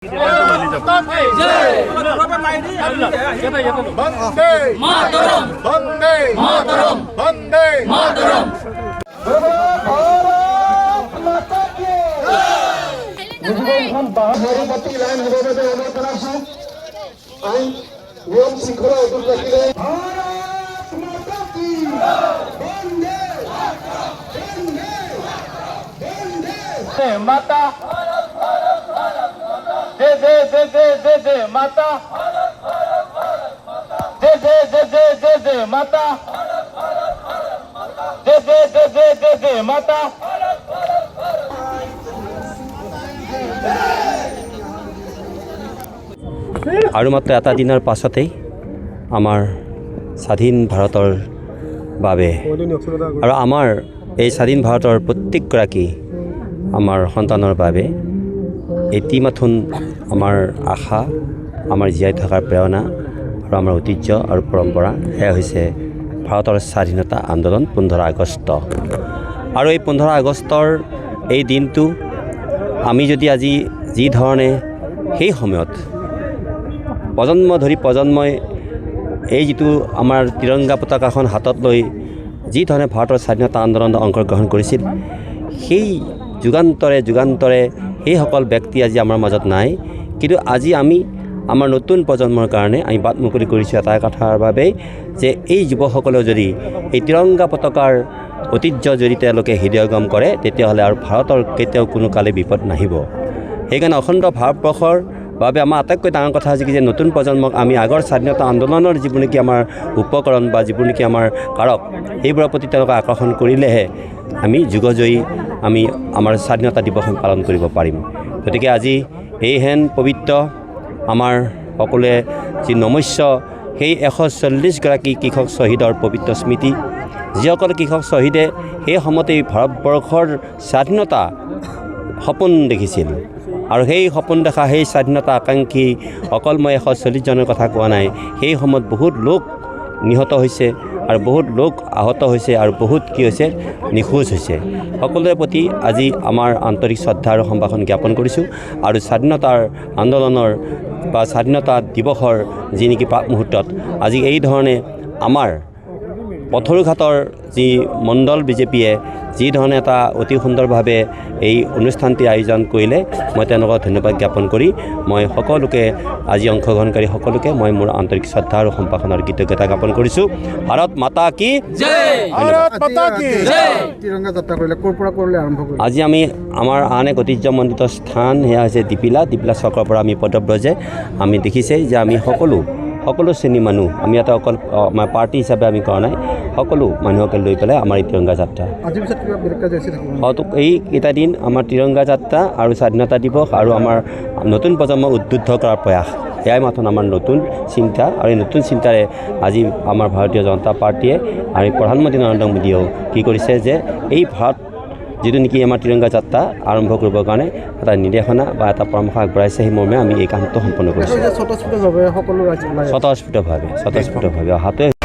নিয়ম শৃঙ্খলা অটুট রাখিলে মাতা জয় জয় জয় জয় জয় জয় মাতা জয় জয় জয় জয় জয় জয় মাতা জয় জয় জয় জয় জয় জয় মাতা। আৰু মাত্ৰ এটা দিনৰ পাছতেই আমাৰ স্বাধীন ভাৰতৰ বাবে আৰু আমাৰ এই স্বাধীন ভাৰতৰ প্ৰত্যেকগৰাকী আমাৰ সন্তানৰ বাবে ইতিমাথোন আমাৰ আশা, আমাৰ জীয়াই থকাৰ প্ৰেৰণা আৰু আমাৰ ঐতিহ্য আৰু পৰম্পৰা সেয়া হৈছে ভাৰতৰ স্বাধীনতা আন্দোলন 15 আগষ্ট। আৰু এই 15 আগষ্টৰ এই দিনটো আমি যদি আজি যি ধৰণে সেই সময়ত প্ৰজন্ম ধৰি প্ৰজন্মই এই যিটো আমাৰ তিৰংগা পতাকাখন হাতত লৈ যি ধৰণে ভাৰতৰ স্বাধীনতা আন্দোলনত অংশগ্ৰহণ কৰিছিল, সেই যুগান্তৰে সেইসকল ব্যক্তি আজি আমাৰ মাজত নাই। কিন্তু আজি আমি আমাৰ নতুন প্ৰজন্মৰ কাৰণে আমি বাট মুকলি কৰিছোঁ এটা কথাৰ বাবেই যে এই যুৱকসকলেও যদি এই তিৰংগা পতাকাৰ ঐতিহ্য যদি তেওঁলোকে হৃদয়গম কৰে, তেতিয়াহ'লে আৰু ভাৰতৰ কেতিয়াও কোনো কালে বিপদ নাহিব। সেইকাৰণে অখণ্ড ভাৰতবৰ্ষৰ বাবে আমাৰ আটাইতকৈ ডাঙৰ কথা হৈছে কি যে নতুন প্ৰজন্মক আমি আগৰ স্বাধীনতা আন্দোলনৰ যিবোৰ নেকি আমাৰ উপকৰণ বা যিবোৰ নেকি আমাৰ কাৰক, সেইবোৰৰ প্ৰতি তেওঁলোকক আকৰ্ষণ কৰিলেহে আমি যুগজয়ী আমি আমাৰ স্বাধীনতা দিৱস পালন কৰিব পাৰিম। গতিকে আজি এইহেন পবিত্ৰ আমাৰ সকলোৱে যি নমস্য সেই 140গৰাকী কৃষক শ্বহীদৰ পবিত্ৰ স্মৃতি, যিসকল কৃষক শ্বহীদে সেই সময়তেই ভাৰতবৰ্ষৰ স্বাধীনতা সপোন দেখিছিল। আৰু সেই সপোন দেখা সেই স্বাধীনতা আকাংক্ষী অকল মই 140জনৰ কথা কোৱা নাই, সেই সময়ত বহুত লোক নিহত হৈছে আৰু বহুত লোক আহত হৈছে আৰু বহুত কি হৈছে নিখোজ হৈছে। সকলোৰে প্ৰতি আজি আমাৰ আন্তৰিক শ্ৰদ্ধা আৰু সম্ভাষণ জ্ঞাপন কৰিছোঁ। আৰু স্বাধীনতাৰ আন্দোলনৰ বা স্বাধীনতা দিৱসৰ যি নেকি প্ৰাক মুহূৰ্তত আজি এই ধৰণে আমাৰ পথৰুঘাটৰ যি মণ্ডল বিজেপিয়ে যি ধৰণে এটা অতি সুন্দৰভাৱে এই অনুষ্ঠানটি আয়োজন কৰিলে, মই তেওঁলোকক ধন্যবাদ জ্ঞাপন কৰি মই সকলোকে আজি অংশগ্ৰহণকাৰী সকলোকে মই মোৰ আন্তৰিক শ্ৰদ্ধা আৰু সম্ভাষণৰ কৃতজ্ঞতা জ্ঞাপন কৰিছোঁ। ভাৰত মাতা কি জয়। তিৰংগা যাত্ৰা কৰিলে ক'ৰ পৰা কৰিলে আৰম্ভ কৰিলে? আজি আমি আমাৰ আন এক ঐতিহ্যমণ্ডিত স্থান সেয়া হৈছে দীপিলা চকৰ পৰা আমি পদব্ৰজে আমি দেখিছেই যে আমি সকলো শ্ৰেণীৰ মানুহ, আমি এটা অকল আমাৰ পাৰ্টি হিচাপে আমি কৰা নাই, সকলো মানুহকে লৈ পেলাই আমাৰ এই তিৰংগা যাত্ৰা। এইকেইটা দিন আমাৰ তিৰংগা যাত্ৰা আৰু স্বাধীনতা দিৱস আৰু আমাৰ নতুন প্ৰজন্মক উদ্বুদ্ধ কৰাৰ প্ৰয়াস, এয়াই মাথোন আমাৰ নতুন চিন্তা। আৰু এই নতুন চিন্তাৰে আজি আমাৰ ভাৰতীয় জনতা পাৰ্টীয়ে আৰু প্ৰধানমন্ত্ৰী নৰেন্দ্ৰ মোদীয়েও কি কৰিছে যে এই ভাৰত যিটো নেকি আমাৰ তিৰংগা যাত্ৰা আৰম্ভ কৰিবৰ কাৰণে এটা নিৰ্দেশনা বা এটা পৰামৰ্শ আগবঢ়াইছে, সেই মৰ্মে আমি এই কামটো সম্পন্ন কৰিছোঁ স্বতঃস্ফূৰ্তভাৱে অহাটোৱে